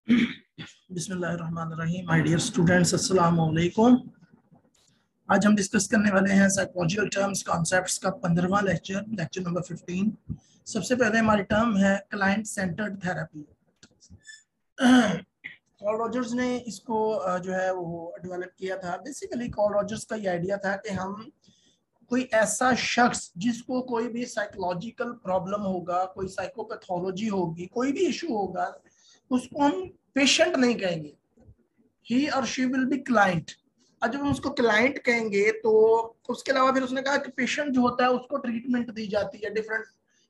बिस्मिल्लाहिर्रहमानिर्रहीम। My dear students, अस्सलाम वालेकुम। आज हम डिस्कस करने वाले हैं साइकोलॉजिकल टर्म्स कॉन्सेप्ट्स का 15वां लेक्चर नंबर 15। सबसे पहले हमारी टर्म है client centred therapy. Call Rogers ने इसको जो है वो डेवलप किया था। बेसिकली कॉल रॉजर्स का ये आइडिया था कि हम कोई ऐसा शख्स जिसको कोई भी साइकोलॉजिकल प्रॉब्लम होगा, कोई साइकोपैथोलॉजी होगी, कोई भी इशू होगा, उसको हम पेशेंट नहीं कहेंगे, ही और शी विल बी क्लाइंट। और जब हम उसको क्लाइंट कहेंगे तो उसके अलावा फिर उसने कहा कि पेशेंट जो होता है उसको ट्रीटमेंट दी जाती है, डिफरेंट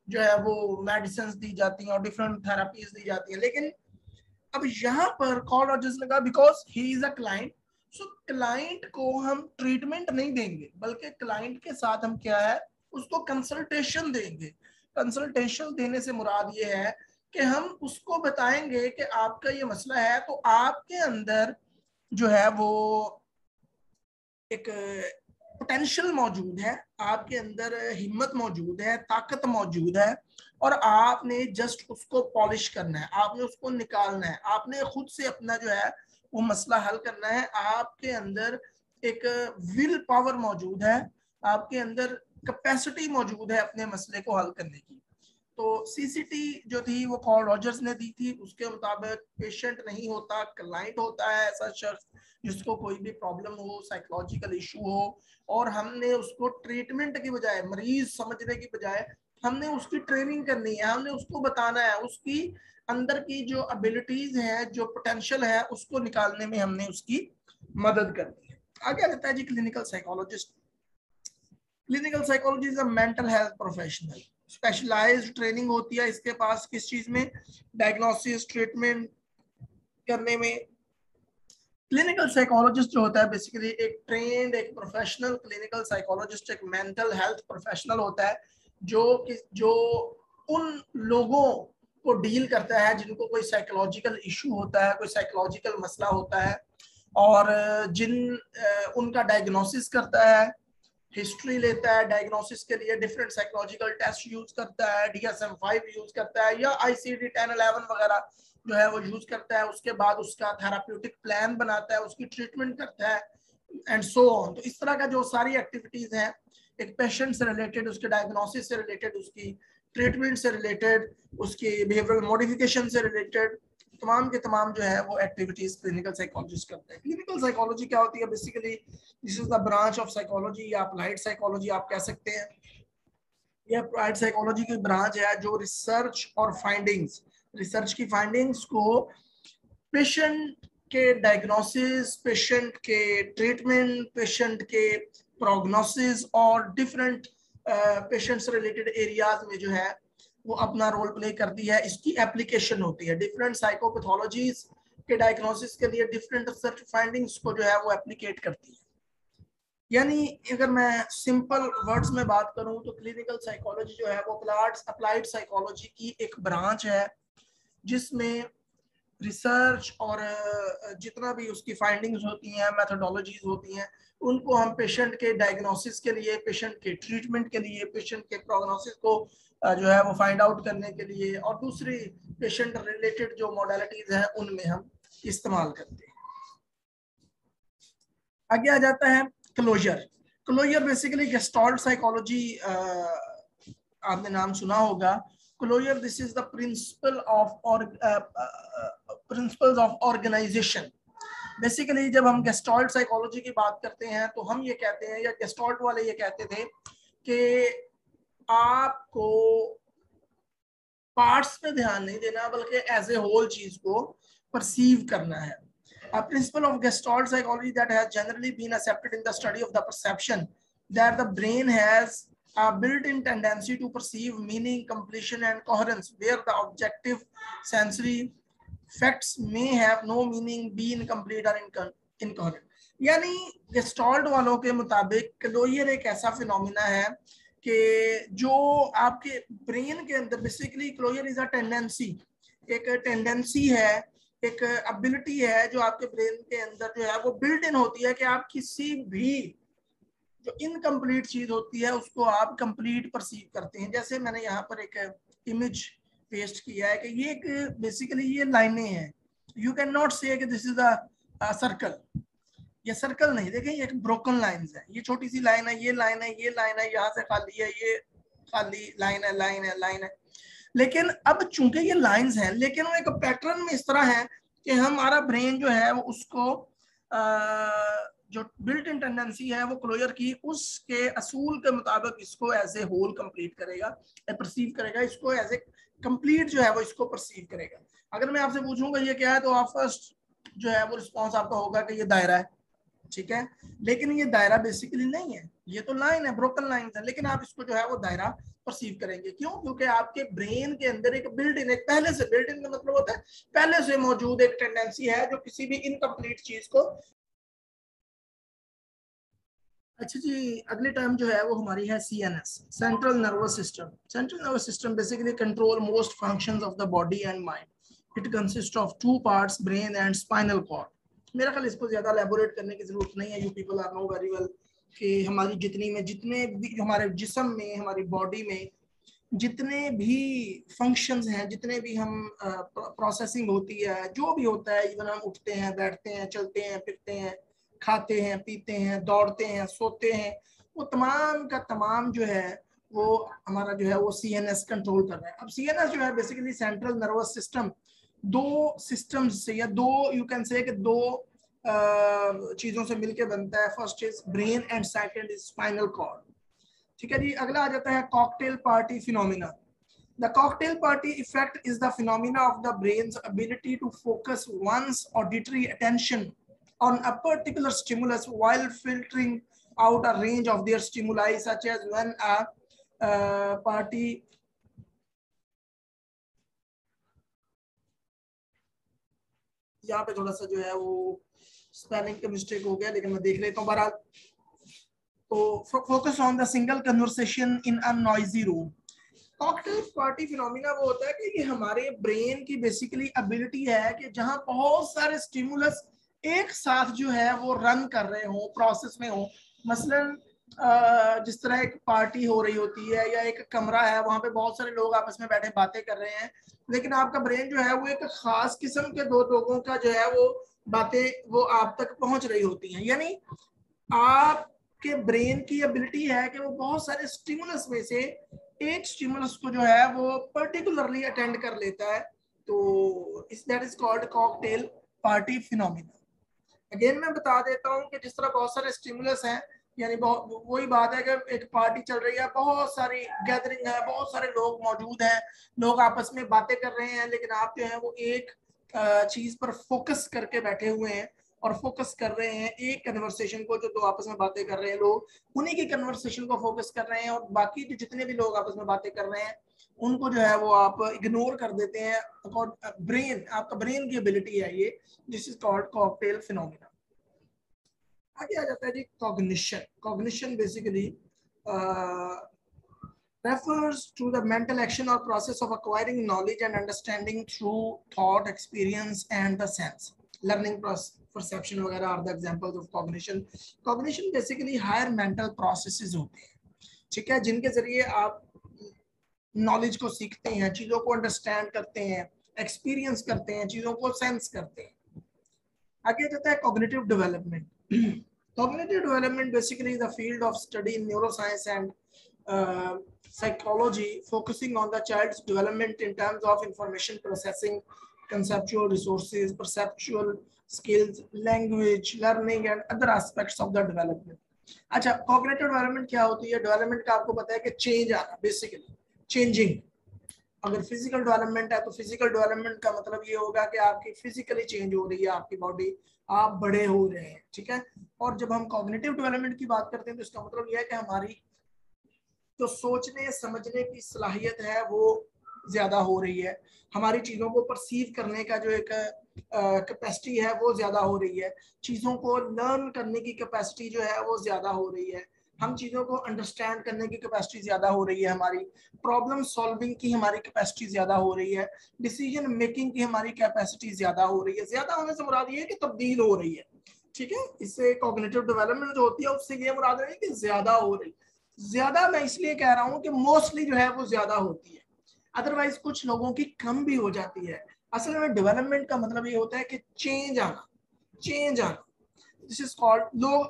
जो है वो मेडिसिन दी जाती हैं और डिफरेंट थेरापीज दी जाती है। लेकिन अब यहाँ पर कॉल रॉजर्स ने कहा because he is a client, so client को हम ट्रीटमेंट नहीं देंगे, बल्कि क्लाइंट के साथ हम क्या है उसको कंसल्टेशन देंगे। कंसल्टेशन देने से मुराद ये है कि हम उसको बताएंगे कि आपका ये मसला है, तो आपके अंदर जो है वो एक पोटेंशियल मौजूद है, आपके अंदर हिम्मत मौजूद है, ताकत मौजूद है, और आपने जस्ट उसको पॉलिश करना है, आपने उसको निकालना है, आपने खुद से अपना जो है वो मसला हल करना है। आपके अंदर एक विल पावर मौजूद है, आपके अंदर कैपेसिटी मौजूद है अपने मसले को हल करने की। तो सीसीटी जो थी वो कॉल रॉजर्स ने दी थी, उसके मुताबिक पेशेंट नहीं होता, क्लाइंट होता है ऐसा शख्स जिसको कोई भी प्रॉब्लम हो, साइकोलॉजिकल इशू हो, और हमने उसको ट्रीटमेंट की बजाय, मरीज समझने की बजाय हमने उसकी ट्रेनिंग करनी है, हमने उसको बताना है, उसकी अंदर की जो एबिलिटीज है, जो पोटेंशियल है, उसको निकालने में हमने उसकी मदद करनी है। आगे आ जाता है जी clinical psychologist. Clinical psychology is a mental health professional, specialized training होती है इसके पास, किस चीज में? डायग्नोसिस, ट्रीटमेंट करने में। क्लिनिकल साइकोलॉजिस्ट जो होता है बेसिकली एक ट्रेन्ड, एक प्रोफेशनल क्लिनिकल साइकोलॉजिस्ट एक मेंटल हेल्थ प्रोफेशनल होता है जो उन लोगों को डील करता है जिनको कोई साइकोलॉजिकल इशू होता है, कोई साइकोलॉजिकल मसला होता है, और उनका डायग्नोसिस करता है, हिस्ट्री लेता है, डायग्नोसिस के लिए डिफरेंट साइकोलॉजिकल टेस्ट यूज करता है, DSM-5 यूज करता है, या ICD-10-11 वगैरह जो है वो यूज करता है। उसके बाद उसका थेराप्यूटिक प्लान बनाता है, उसकी ट्रीटमेंट करता है, एंड सो ऑन। तो इस तरह का जो सारी एक्टिविटीज हैं एक पेशेंट से रिलेटेड, उसके डायग्नोसिस से रिलेटेड, उसकी ट्रीटमेंट से रिलेटेड, उसकी बिहेवियरल मॉडिफिकेशन से रिलेटेड, तमाम के तमाम जो है वो एक्टिविटीज क्लिनिकल साइकोलॉजिस्ट करते हैं। क्लिनिकल साइकोलॉजी क्या होती है? Basically this is the branch of psychology, या अप्लाइड साइकोलॉजी आप कह सकते हैं। यह अप्लाइड साइकोलॉजी की ब्रांच है जो रिसर्च और फाइंडिंग्स, रिसर्च की फाइंडिंग्स को पेशेंट के डायग्नोसिस, पेशेंट के ट्रीटमेंट, पेशेंट के प्रोग्नोसिस और डिफरेंट पेशेंट से रिलेटेड एरियाज में जो है वो अपना रोल प्ले करती है। इसकी एप्लीकेशन होती है डिफरेंट साइकोपैथोलॉजीज के डायग्नोसिस के लिए, डिफरेंट रिसर्च फाइंडिंग्स को जो है वो एप्लीकेट करती है। यानी अगर मैं सिंपल वर्ड्स में बात करूं तो क्लिनिकल साइकोलॉजी जो है वो अप्लाइड साइकोलॉजी की एक ब्रांच है जिसमें रिसर्च और जितना भी उसकी फाइंडिंग्स होती हैं, मेथोडोलॉजीज होती हैं, उनको हम पेशेंट के डायग्नोसिस के लिए, पेशेंट के ट्रीटमेंट के लिए, पेशेंट के प्रोग्नोसिस को जो है वो फाइंड आउट करने के लिए, और दूसरी पेशेंट रिलेटेड जो मॉडलिटीज हैं उनमें हम इस्तेमाल करते हैं। आगे आ जाता है closure. Closure basically gestalt psychology, आपने नाम सुना होगा। Closure, this is the principles of organisation. Basically जब हम गेस्टाल्ट साइकोलॉजी की बात करते हैं तो हम ये कहते हैं, या गेस्टाल्ट वाले ये कहते थे कि आपको पार्ट्स पे ध्यान नहीं देना, बल्कि एज ए होल चीज को परसीव करना है। A principle of Gestalt psychology that has generally been accepted in the study of the perception that the brain has a built-in tendency to perceive meaning, completion, and coherence, where the objective sensory facts may have no meaning, be incomplete or incoherent. यानी gestalt वालों के मुताबिक closure एक ऐसा phenomena है कि जो आपके ब्रेन के अंदर, basically closure is a tendency, एक टेंडेंसी है, एक एबिलिटी है जो आपके ब्रेन के अंदर जो है वो बिल्ट इन होती है कि आप किसी भी जो इनकम्प्लीट चीज होती है उसको आप कंप्लीट परसीव करते हैं। जैसे मैंने यहाँ पर एक इमेज पेस्ट किया है कि ये एक बेसिकली ये लाइनें हैं, यू कैन नॉट से कि दिस इज अ सर्कल, ये सर्कल नहीं, देखें ये एक ब्रोकन लाइंस है, ये छोटी सी लाइन है, ये लाइन है, ये लाइन है, यहाँ से खाली है, ये खाली लाइन है, लाइन है, लाइन है। लेकिन अब चूंकि ये लाइंस हैं, लेकिन वो एक पैटर्न में इस तरह है कि हमारा ब्रेन जो है वो उसको जो बिल्ट इन टेंडेंसी है वो क्लोजर की उसके असूल के मुताबिक इसको एज ए होल कंप्लीट करेगा, परसीव करेगा, इसको एज ए कंप्लीट जो है वो इसको परसीव करेगा। अगर मैं आपसे पूछूंगा ये क्या है, तो आप फर्स्ट जो है वो रिस्पॉन्स आपका होगा कि ये दायरा है, ठीक है। लेकिन ये दायरा बेसिकली नहीं है, ये तो लाइन है, ब्रोकन लाइन है, लेकिन आप इसको जो है वो दायरा परसीव करेंगे। क्यों? क्योंकि आपके ब्रेन के अंदर एक बिल्ट इन, एक पहले से बिल्ट इन का मतलब होता है पहले से मौजूद एक टेंडेंसी है जो किसी भी इनकम्प्लीट चीज को। अच्छा जी, अगली टर्म जो है वो हमारी है CNS, central nervous system. Central nervous system basically control most functions of the body and mind. It consist of 2 parts, brain and spinal cord. मेरा ख्याल इसको ज्यादा एलेबोरेट करने की जरूरत नहीं है, you people are know very well कि हमारी जितने भी हमारे जिस्म में, हमारी बॉडी में जितने भी फंक्शंस हैं, जितने भी हम प्रोसेसिंग होती है, जो भी होता है, इवन हम उठते हैं, बैठते हैं, चलते हैं, फिरते हैं, खाते हैं, पीते हैं, दौड़ते हैं, सोते हैं, वो तमाम का तमाम जो है वो हमारा जो है वो CNS कंट्रोल कर रहा है। अब CNS जो है बेसिकली सेंट्रल नर्वस सिस्टम, दो सिस्टम्स से या दो यू कैन से कि दो चीजों से मिलकर बनता है। First is brain and second is spinal cord. ठीक है जी, अगला आ जाता है cocktail party phenomena. The cocktail party effect is the phenomena of the brain's ability to focus one's auditory attention on a particular stimulus while filtering out a range of their stimuli, such as when a party यहाँ पे थोड़ा सा जो है वो spelling का mistake हो गया, लेकिन मैं देख लेता हूँ बहरहाल। तो focus on the single conversation in a noisy room. Cocktail party phenomena वो होता है कि ये हमारे ब्रेन की बेसिकली एबिलिटी है कि जहां बहुत सारे स्टिमुलस एक साथ जो है वो रन कर रहे हो, प्रोसेस में हो। मसलन जिस तरह एक पार्टी हो रही होती है या एक कमरा है, वहां पे बहुत सारे लोग आपस में बैठे बातें कर रहे हैं, लेकिन आपका ब्रेन जो है वो एक खास किस्म के दो लोगों का जो है वो बातें वो आप तक पहुंच रही होती हैं। यानी आपके ब्रेन की एबिलिटी है कि वो बहुत सारे स्टिमुलस में से एक स्टिमुलस को जो है वो पर्टिकुलरली अटेंड कर लेता है, तो इस that is called cocktail party phenomena. Again मैं बता देता हूँ कि जिस तरह बहुत सारे स्टिमुलस हैं, यानी बहुत वही बात है कि एक पार्टी चल रही है, बहुत सारी गैदरिंग है, बहुत सारे लोग मौजूद हैं, लोग आपस में बातें कर रहे हैं, लेकिन आप जो है वो एक चीज पर फोकस करके बैठे हुए हैं और फोकस कर रहे हैं एक कन्वर्सेशन को। जो दो आपस में बातें कर रहे हैं लोग, उन्हीं की कन्वर्सेशन को फोकस कर रहे हैं, और बाकी जो जितने भी लोग आपस में बातें कर रहे हैं उनको जो है वो आप इग्नोर कर देते हैं। ब्रेन, आपका ब्रेन की एबिलिटी है ये, this is called cocktail phenomena. आगे आ जाता है जी cognition. Cognition basically refers to the mental action or process of acquiring knowledge and understanding through thought, experience and the sense. Learning, perception वगैरह are the examples of cognition. Cognition basically higher mental processes होते हैं, ठीक है, जिनके जरिए आप knowledge को सीखते हैं, चीजों को अंडरस्टैंड करते हैं, एक्सपीरियंस करते हैं, चीजों को सेंस करते हैं। आगे जाता है cognitive development. Cognitive development basically the field of study in neuroscience and psychology, focusing on the child's development in terms of information processing, conceptual resources, perceptual skills, language learning and other aspects of the development. अच्छा, cognitive development क्या होती है? Development का आपको पता है कि change आना, बेसिकली चेंजिंग। अगर फिजिकल डेवलपमेंट है तो फिजिकल डेवलपमेंट का मतलब ये होगा कि आपकी फिजिकली चेंज हो रही है आपकी बॉडी, आप बड़े हो रहे हैं, ठीक है। और जब हम कॉग्निटिव डेवलपमेंट की बात करते हैं तो इसका मतलब यह है कि हमारी जो सोचने समझने की सलाहियत है वो ज्यादा हो रही है, हमारी चीजों को परसीव करने का जो एक कैपेसिटी है वो ज्यादा हो रही है, चीजों को लर्न करने की कैपेसिटी जो है वो ज्यादा हो रही है, हम चीजों को अंडरस्टैंड करने की कैपेसिटी ज्यादा हो रही है, हमारी प्रॉब्लम सॉल्विंग की हमारी कैपेसिटी ज्यादा हो रही है, डिसीजन मेकिंग की हमारी कैपेसिटी ज्यादा हो रही है। ज्यादा होने से मुराद ये है कि तब्दील हो रही है, ठीक है। इससे कॉग्निटिव डेवलपमेंट जो होती है उससे ये मुराद है कि ज्यादा हो रही। ज्यादा मैं इसलिए कह रहा हूं कि मोस्टली जो है वो ज्यादा होती है, अदरवाइज कुछ लोगों की कम भी हो जाती है। असल में डेवलपमेंट का मतलब ये होता है कि चेंज आना, चेंज आना। दिस इज कॉल्ड, लोग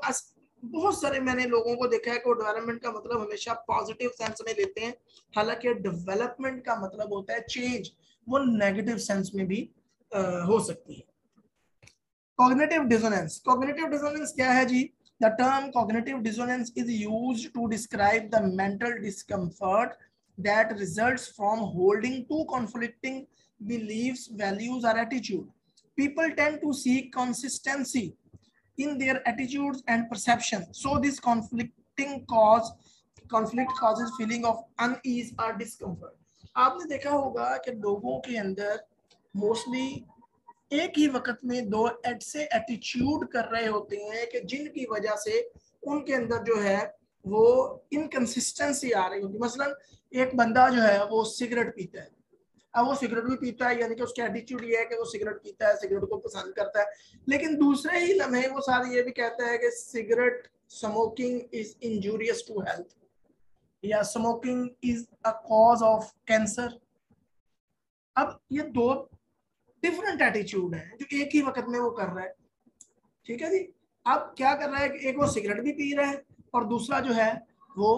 बहुत सारे मैंने लोगों को देखा है कि वो डेवलपमेंट का मतलब हमेशा पॉजिटिव सेंस में लेते हैं, हालांकि डेवलपमेंट का मतलब होता है चेंज, वो नेगेटिव सेंस में भी हो सकती है। कॉग्निटिव डिसोनेंस, कॉग्निटिव डिसोनेंस क्या है जी? The term cognitive dissonance is used to describe the mental discomfort that results from holding two conflicting beliefs, values, or attitude. People tend to seek consistency in their attitudes and perception. So this conflict causes feeling of unease or discomfort. आपने देखा होगा कि लोगों के अंदर mostly एक ही वक्त में दो ऐसे एटीट्यूड कर रहे होते हैं कि जिनकी वजह से उनके अंदर जो है वो इनकंसिस्टेंसी आ रही होती है। मसलन एक बंदा जो है वो सिगरेट पीता है, अब वो सिगरेट भी पीता है, यानी कि उसका एटीट्यूड ये है कि वो सिगरेट पीता है, सिगरेट को पसंद करता है, लेकिन दूसरे ही लम्हे वो सारे ये भी कहता है कि cigarette smoking is injurious to health, या smoking is a cause of cancer. अब ये दो डिफरेंट एटीट्यूड है जो एक ही वक्त में वो कर रहा है, ठीक है जी। अब क्या कर रहा है कि एक वो सिगरेट भी पी रहा है और दूसरा जो है वो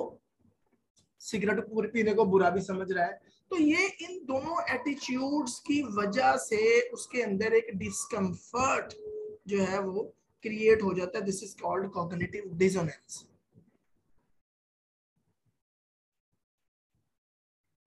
सिगरेट पीने को बुरा भी समझ रहा है। तो ये इन दोनों एटीट्यूड्स की वजह से उसके अंदर एक डिस्कम्फर्ट जो है वो क्रिएट हो जाता है। This is called cognitive dissonance.